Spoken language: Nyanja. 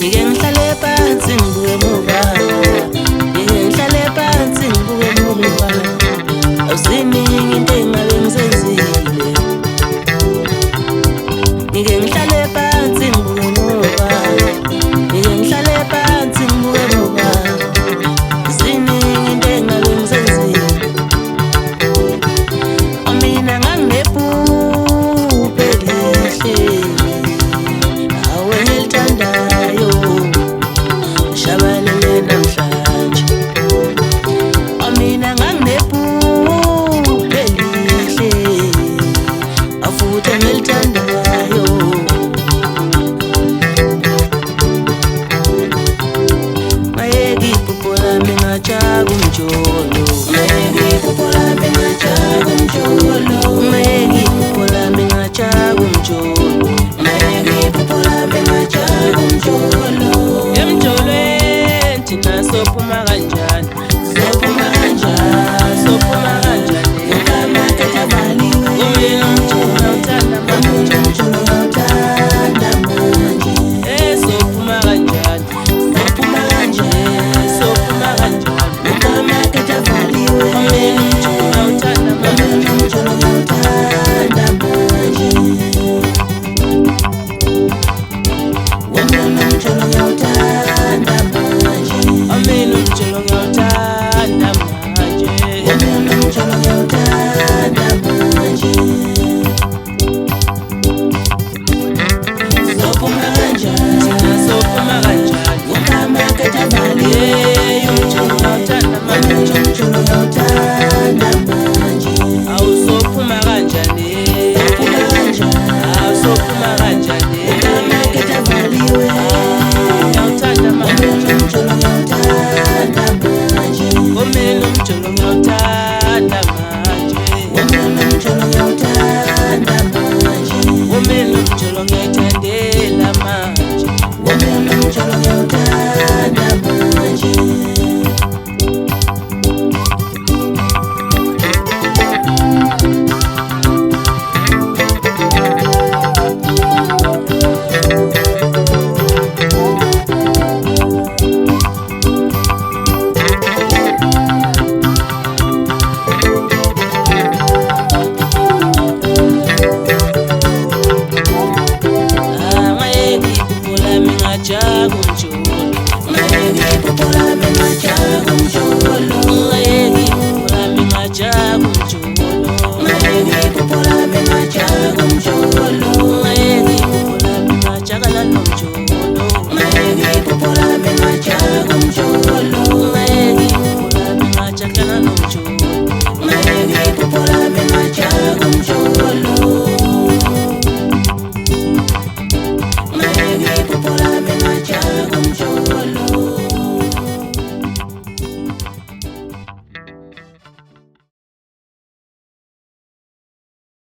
ngike ngihlale phansi ngibuke emuva, ngike ngihlale phansi ngibuke emuva. Awuziningi into engabe ngizenzile. Ngike ngihlale phansi ngibuke emuva, ngike ngihlale phansi ngibuke emuva. Ziningi into engabe ngizenzile. Mina nganginephupho elihle, awe ngilithandayo, shabalele namhlanje. Mina nganginephupho elihle, afuthi ngilithandayo. Mayeke iphupho lami ngajaka umjolo, mayeke iphupho lami ngajaka umjolo, mayeke iphupho lami ngajaka umjolo, mayeke iphupho lami ngajaka umjolo. Emjolweni thina sophuma kanjani, sophuma kanjani, sophuma kanjani. Ukamaketha valiwe, umjolo ngawuthanda manje, umjolo ngawuthanda manje. Sophuma kanjani, sophuma kanjani, sophuma kanjani. Ukamaketha valiwe, umjolo ngawuthanda manje, umjolo ngawuthanda manje. Wamna umjolo ngawuthanda manje, amina umjolo ngawuthanda manje, wamna umjolo ngawuthanda manje. Sophuma kanjani, sophuma kanjani. Ukamaketha valiwe, umjolo ngawuthanda manje, umjolo ngawuthanda manje. Awusophuma kanjani, sophuma kanjani, awusophuma kanjani. Ukamaketha valiwe, ngawuthanda manje, umjolo ngawuthanda manje. Wamina umjolo ngawuthanda manje, wamina umjolo ngawuthanda manje. Wamina umjolo ngiyathandela manje, wamina umjolo ngiyawuthanda manje. Mayeke iphupho lami ngajaka umjolo.